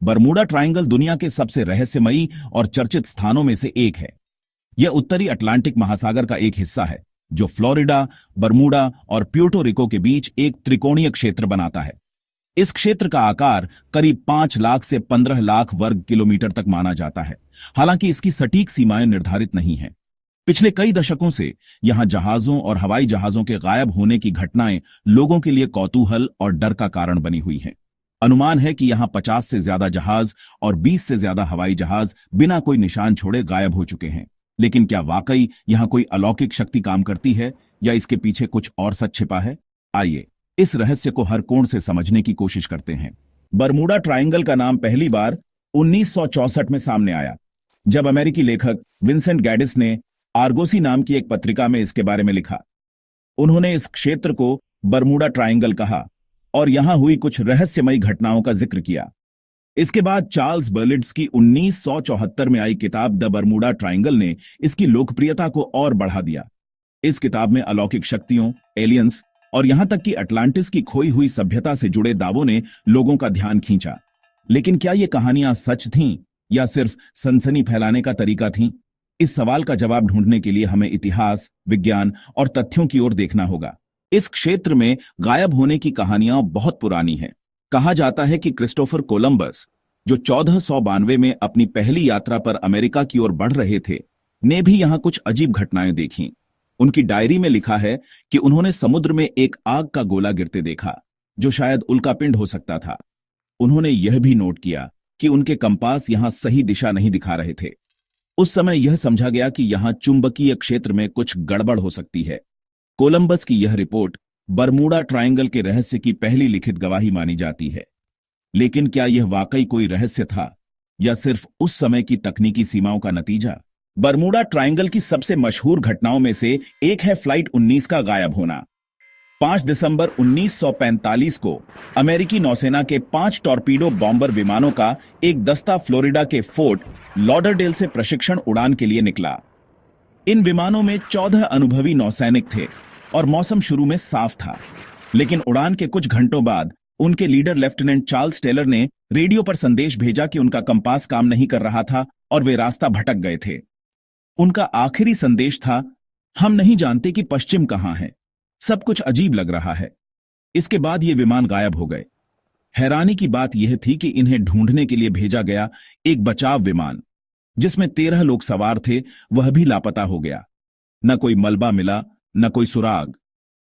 Bermuda triangle दुनिया के सबसे रहस्यमयी और चर्चित स्थानों में से एक है। यह उत्तरी अटलांटिक महासागर का एक हिस्सा है जो फ्लोरिडा, बरमूडा और प्यूर्टो रिको के बीच एक त्रिकोणीय क्षेत्र बनाता है। इस क्षेत्र का आकार करीब 5 लाख से 15 लाख वर्ग किलोमीटर तक माना जाता है, हालांकि इसकी सटीक सीमाएं निर्धारित नहीं हैं। पिछले कई दशकों से यहां जहाजों और हवाई जहाजों के गायब होने की घटनाएं लोगों के लिए कौतूहल और डर का कारण बनी हुई हैं। अनुमान है कि यहां 50 से ज्यादा जहाज और 20 से ज्यादा हवाई जहाज बिना कोई निशान छोड़े गायब हो चुके हैं। लेकिन क्या वाकई यहां कोई अलौकिक शक्ति काम करती है या इसके पीछे कुछ और सच छिपा है? आइए इस रहस्य को हर कोण से समझने की कोशिश करते हैं। बरमूडा ट्रायंगल का नाम पहली बार 1964 में सामने आया, जब अमेरिकी लेखक विंसेंट गैडिस ने आर्गोसी नाम की एक पत्रिका में इसके बारे में लिखा। उन्होंने इस क्षेत्र को बरमूडा ट्रायंगल कहा और यहां हुई कुछ रहस्यमयी घटनाओं का जिक्र किया। इसके बाद चार्ल्स बर्लिड्स की 1974 में आई किताब द बरमूडा ट्रायंगल ने इसकी लोकप्रियता को और बढ़ा दिया। इस किताब में अलौकिक शक्तियों, एलियंस और यहां तक कि अटलांटिस की खोई हुई सभ्यता से जुड़े दावों ने लोगों का ध्यान खींचा। लेकिन क्या ये कहानियां सच थीं या सिर्फ सनसनी फैलाने का तरीका थीं? इस सवाल का जवाब ढूंढने के लिए हमें इतिहास, विज्ञान और तथ्यों की ओर देखना होगा। इस क्षेत्र में गायब होने की कहानियां बहुत पुरानी हैं। कहा जाता है कि क्रिस्टोफर कोलंबस, जो 1492 में अपनी पहली यात्रा पर अमेरिका की ओर बढ़ रहे थे, ने भी यहां कुछ अजीब घटनाएं देखीं। उनकी डायरी में लिखा है कि उन्होंने समुद्र में एक आग का गोला गिरते देखा, जो शायद उल्कापिंड हो सकता था। उन्होंने यह भी नोट किया कि उनके कंपास यहां सही दिशा नहीं दिखा रहे थे। उस समय यह समझा गया कि यहां चुंबकीय क्षेत्र में कुछ गड़बड़ हो सकती है। कोलंबस की यह रिपोर्ट बरमूडा ट्रायंगल के रहस्य की पहली लिखित गवाही मानी जाती है। लेकिन क्या यह वाकई कोई रहस्य था या सिर्फ उस समय की तकनीकी सीमाओं का नतीजा? बरमूडा ट्रायंगल की सबसे मशहूर घटनाओं में से एक है फ्लाइट 19 का गायब होना। 5 दिसंबर 1945 को अमेरिकी नौसेना के 5 टॉर्पीडो बॉम्बर विमानों का एक दस्ता फ्लोरिडा के फोर्ट लॉडरडेल से प्रशिक्षण उड़ान के लिए निकला। इन विमानों में 14 अनुभवी नौसैनिक थे और मौसम शुरू में साफ था। लेकिन उड़ान के कुछ घंटों बाद उनके लीडर लेफ्टिनेंट चार्ल्स टेलर ने रेडियो पर संदेश भेजा कि उनका कंपास काम नहीं कर रहा था और वे रास्ता भटक गए थे। उनका आखिरी संदेश था, हम नहीं जानते कि पश्चिम कहां है, सब कुछ अजीब लग रहा है। इसके बाद ये विमान गायब हो गए। हैरानी की बात यह थी कि इन्हें ढूंढने के लिए भेजा गया एक बचाव विमान, जिसमें 13 लोग सवार थे, वह भी लापता हो गया। न कोई मलबा मिला, न कोई सुराग।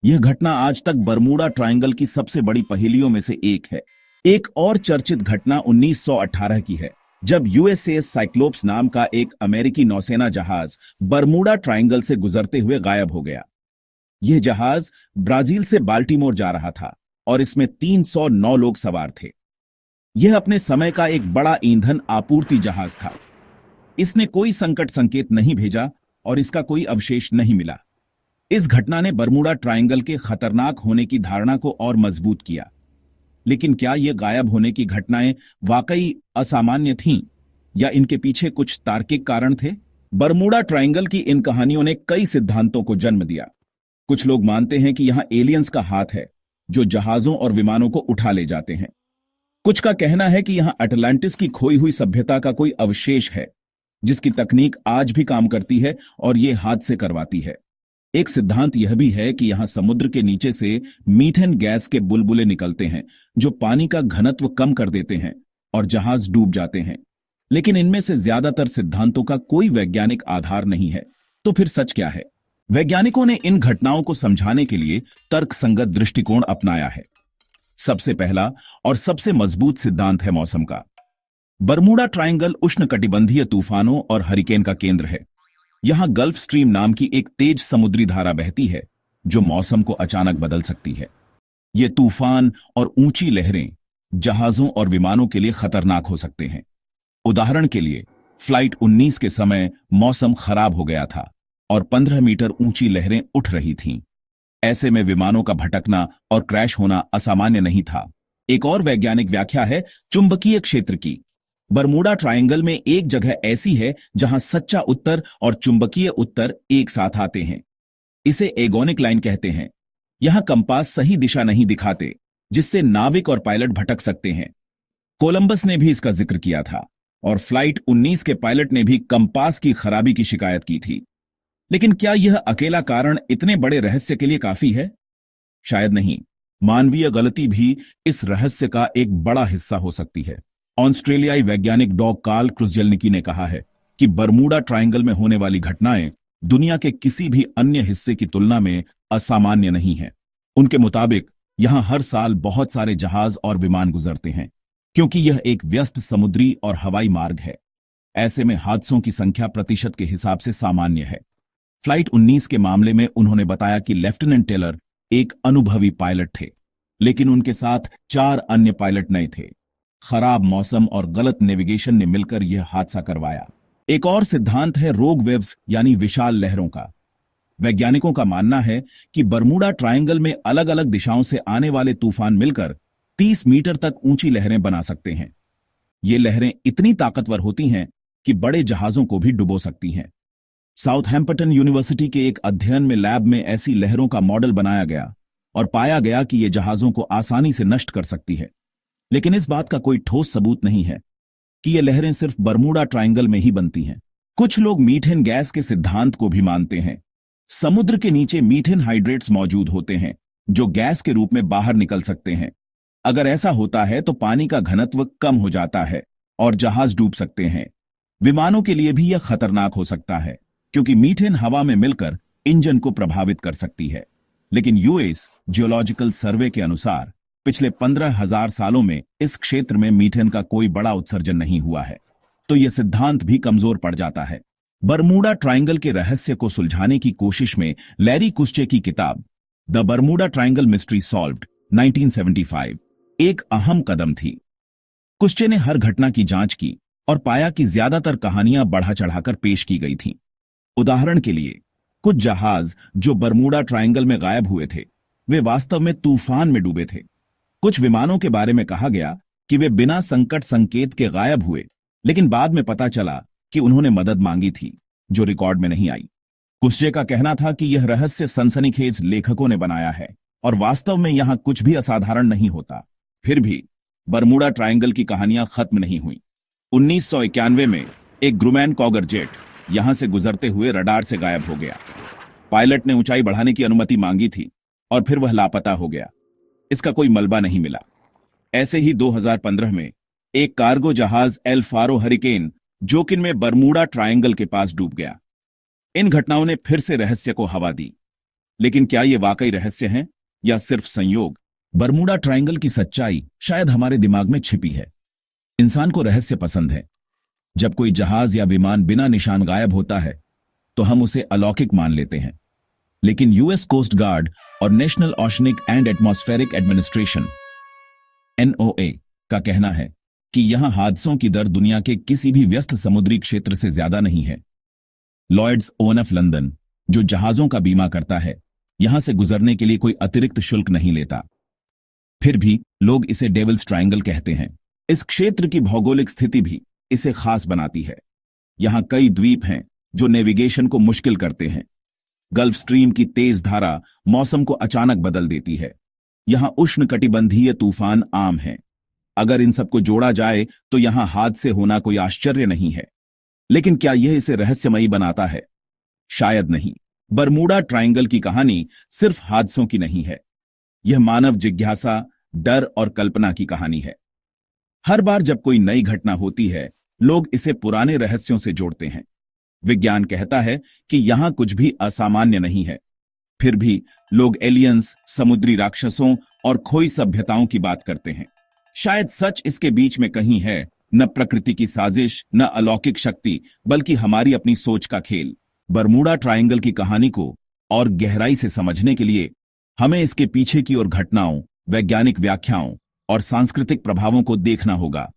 यह घटना आज तक बरमूडा ट्रायंगल की सबसे बड़ी पहेलियों में से एक है। एक और चर्चित घटना 1918 की है, जब यूएसएस साइक्लोप्स नाम का एक अमेरिकी नौसेना जहाज बरमूडा ट्रायंगल से गुजरते हुए गायब हो गया। यह जहाज ब्राजील से बाल्टीमोर जा रहा था और इसमें 309 लोग सवार थे। यह अपने समय का एक बड़ा ईंधन आपूर्ति जहाज था। इसने कोई संकट संकेत नहीं भेजा और इसका कोई अवशेष नहीं मिला। इस घटना ने बरमूडा ट्रायंगल के खतरनाक होने की धारणा को और मजबूत किया। लेकिन क्या ये गायब होने की घटनाएं वाकई असामान्य थीं या इनके पीछे कुछ तार्किक कारण थे? बरमूडा ट्रायंगल की इन कहानियों ने कई सिद्धांतों को जन्म दिया। कुछ लोग मानते हैं कि यहां एलियंस का हाथ है जो जहाजों और विमानों को उठा ले जाते हैं। कुछ का कहना है कि यहां अटलांटिस की खोई हुई सभ्यता का कोई अवशेष है, जिसकी तकनीक आज भी काम करती है और ये हादसे करवाती है। एक सिद्धांत यह भी है कि यहां समुद्र के नीचे से मीथेन गैस के बुलबुले निकलते हैं, जो पानी का घनत्व कम कर देते हैं और जहाज डूब जाते हैं। लेकिन इनमें से ज्यादातर सिद्धांतों का कोई वैज्ञानिक आधार नहीं है। तो फिर सच क्या है? वैज्ञानिकों ने इन घटनाओं को समझाने के लिए तर्कसंगत दृष्टिकोण अपनाया है। सबसे पहला और सबसे मजबूत सिद्धांत है मौसम का। बरमूडा ट्रायंगल उष्णकटिबंधीय तूफानों और हरिकेन का केंद्र है। यहां गल्फ स्ट्रीम नाम की एक तेज समुद्री धारा बहती है, जो मौसम को अचानक बदल सकती है। ये तूफान और ऊंची लहरें जहाजों और विमानों के लिए खतरनाक हो सकते हैं। उदाहरण के लिए, फ्लाइट 19 के समय मौसम खराब हो गया था और 15 मीटर ऊंची लहरें उठ रही थीं। ऐसे में विमानों का भटकना और क्रैश होना असामान्य नहीं था। एक और वैज्ञानिक व्याख्या है चुंबकीय क्षेत्र की। बरमूडा ट्रायंगल में एक जगह ऐसी है जहां सच्चा उत्तर और चुंबकीय उत्तर एक साथ आते हैं। इसे एगोनिक लाइन कहते हैं। यहां कंपास सही दिशा नहीं दिखाते, जिससे नाविक और पायलट भटक सकते हैं। कोलंबस ने भी इसका जिक्र किया था और फ्लाइट 19 के पायलट ने भी कंपास की खराबी की शिकायत की थी। लेकिन क्या यह अकेला कारण इतने बड़े रहस्य के लिए काफी है? शायद नहीं। मानवीय गलती भी इस रहस्य का एक बड़ा हिस्सा हो सकती है। ऑस्ट्रेलियाई वैज्ञानिक डॉग कार्ल क्रुज़ेल्निकी ने कहा है कि बरमूडा ट्रायंगल में होने वाली घटनाएं दुनिया के किसी भी अन्य हिस्से की तुलना में असामान्य नहीं है। उनके मुताबिक यहां हर साल बहुत सारे जहाज और विमान गुजरते हैं, क्योंकि यह एक व्यस्त समुद्री और हवाई मार्ग है। ऐसे में हादसों की संख्या प्रतिशत के हिसाब से सामान्य है। फ्लाइट 19 के मामले में उन्होंने बताया कि लेफ्टिनेंट टेलर एक अनुभवी पायलट थे, लेकिन उनके साथ 4 अन्य पायलट नए थे। खराब मौसम और गलत नेविगेशन ने मिलकर यह हादसा करवाया। एक और सिद्धांत है रोग वेव्स यानी विशाल लहरों का। वैज्ञानिकों का मानना है कि बरमूडा ट्रायंगल में अलग अलग दिशाओं से आने वाले तूफान मिलकर 30 मीटर तक ऊंची लहरें बना सकते हैं। ये लहरें इतनी ताकतवर होती हैं कि बड़े जहाजों को भी डुबो सकती हैं। साउथहैम्पटन यूनिवर्सिटी के एक अध्ययन में लैब में ऐसी लहरों का मॉडल बनाया गया और पाया गया कि ये जहाजों को आसानी से नष्ट कर सकती है। लेकिन इस बात का कोई ठोस सबूत नहीं है कि ये लहरें सिर्फ बरमूडा ट्रायंगल में ही बनती हैं। कुछ लोग मीथेन गैस के सिद्धांत को भी मानते हैं। समुद्र के नीचे मीथेन हाइड्रेट्स मौजूद होते हैं जो गैस के रूप में बाहर निकल सकते हैं। अगर ऐसा होता है तो पानी का घनत्व कम हो जाता है और जहाज डूब सकते हैं। विमानों के लिए भी यह खतरनाक हो सकता है, क्योंकि मीथेन हवा में मिलकर इंजन को प्रभावित कर सकती है। लेकिन यूएस जियोलॉजिकल सर्वे के अनुसार पिछले 15,000 सालों में इस क्षेत्र में मीथेन का कोई बड़ा उत्सर्जन नहीं हुआ है, तो यह सिद्धांत भी कमजोर पड़ जाता है। बरमूडा ट्रायंगल के रहस्य को सुलझाने की कोशिश में लैरी कुस्चे की किताब the Bermuda triangle mystery solved 1975 एक अहम कदम थी। कुस्चे ने हर घटना की जांच की और पाया कि ज्यादातर कहानियां बढ़ा चढ़ाकर पेश की गई थीं। उदाहरण के लिए, कुछ जहाज जो बरमूडा ट्रायंगल में गायब हुए थे, वे वास्तव में तूफान में डूबे थे। कुछ विमानों के बारे में कहा गया कि वे बिना संकट संकेत के गायब हुए, लेकिन बाद में पता चला कि उन्होंने मदद मांगी थी, जो रिकॉर्ड में नहीं आई। कुस्चे का कहना था कि यह रहस्य सनसनीखेज लेखकों ने बनाया है और वास्तव में यहां कुछ भी असाधारण नहीं होता। फिर भी बरमूडा ट्रायंगल की कहानियां खत्म नहीं हुई। 1991 में एक ग्रुमैन कॉगर जेट यहां से गुजरते हुए रडार से गायब हो गया। पायलट ने ऊंचाई बढ़ाने की अनुमति मांगी थी और फिर वह लापता हो गया। इसका कोई मलबा नहीं मिला। ऐसे ही 2015 में एक कार्गो जहाज एल फारो हरिकेन जोकिन में बरमूडा ट्रायंगल के पास डूब गया। इन घटनाओं ने फिर से रहस्य को हवा दी। लेकिन क्या ये वाकई रहस्य हैं या सिर्फ संयोग? बरमूडा ट्रायंगल की सच्चाई शायद हमारे दिमाग में छिपी है। इंसान को रहस्य पसंद है। जब कोई जहाज या विमान बिना निशान गायब होता है तो हम उसे अलौकिक मान लेते हैं। लेकिन यूएस कोस्ट गार्ड और National Oceanic and Atmospheric Administration NOA का कहना है कि यहां हादसों की दर दुनिया के किसी भी व्यस्त समुद्री क्षेत्र से ज्यादा नहीं है। लॉयड्स ओएनएफ लंदन, जो जहाजों का बीमा करता है, यहां से गुजरने के लिए कोई अतिरिक्त शुल्क नहीं लेता। फिर भी लोग इसे डेविल्स ट्रायंगल कहते हैं। इस क्षेत्र की भौगोलिक स्थिति भी इसे खास बनाती है। यहां कई द्वीप हैं जो नेविगेशन को मुश्किल करते हैं। गल्फ स्ट्रीम की तेज धारा मौसम को अचानक बदल देती है। यहां उष्णकटिबंधीय तूफान आम हैं। अगर इन सबको जोड़ा जाए तो यहां हादसे होना कोई आश्चर्य नहीं है। लेकिन क्या यह इसे रहस्यमयी बनाता है? शायद नहीं। बरमूडा ट्रायंगल की कहानी सिर्फ हादसों की नहीं है। यह मानव जिज्ञासा, डर और कल्पना की कहानी है। हर बार जब कोई नई घटना होती है, लोग इसे पुराने रहस्यों से जोड़ते हैं। विज्ञान कहता है कि यहां कुछ भी असामान्य नहीं है। फिर भी लोग एलियंस, समुद्री राक्षसों और खोई सभ्यताओं की बात करते हैं। शायद सच इसके बीच में कहीं है, न प्रकृति की साजिश, न अलौकिक शक्ति, बल्कि हमारी अपनी सोच का खेल। बरमूडा ट्रायंगल की कहानी को और गहराई से समझने के लिए हमें इसके पीछे की ओर घटनाओं, वैज्ञानिक व्याख्याओं और सांस्कृतिक प्रभावों को देखना होगा।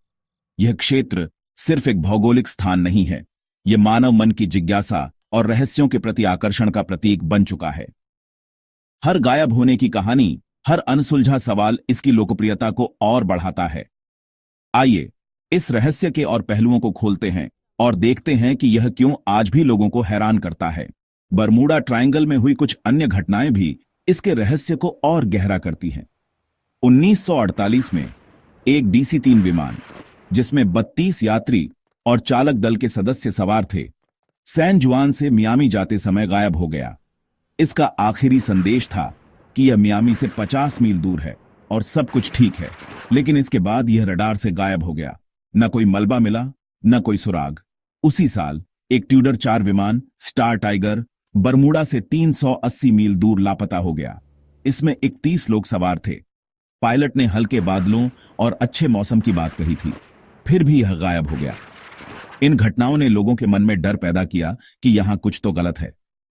यह क्षेत्र सिर्फ एक भौगोलिक स्थान नहीं है, यह मानव मन की जिज्ञासा और रहस्यों के प्रति आकर्षण का प्रतीक बन चुका है। हर गायब होने की कहानी, हर अनसुलझा सवाल इसकी लोकप्रियता को और बढ़ाता है। आइए इस रहस्य के और पहलुओं को खोलते हैं और देखते हैं कि यह क्यों आज भी लोगों को हैरान करता है। बरमूडा ट्रायंगल में हुई कुछ अन्य घटनाएं भी इसके रहस्य को और गहरा करती हैं। 1948 में एक DC-3 विमान जिसमें 32 यात्री और चालक दल के सदस्य सवार थे, सैन जुआन से मियामी जाते समय गायब हो गया। इसका आखिरी संदेश था कि यह मियामी से 50 मील दूर है और सब कुछ ठीक है, लेकिन इसके बाद यह रडार से गायब हो गया। न कोई मलबा मिला, न कोई सुराग। उसी साल एक ट्यूडर 4 विमान स्टार टाइगर बरमूडा से 380 मील दूर लापता हो गया। इसमें 31 लोग सवार थे। पायलट ने हल्के बादलों और अच्छे मौसम की बात कही थी, फिर भी यह गायब हो गया। इन घटनाओं ने लोगों के मन में डर पैदा किया कि यहां कुछ तो गलत है।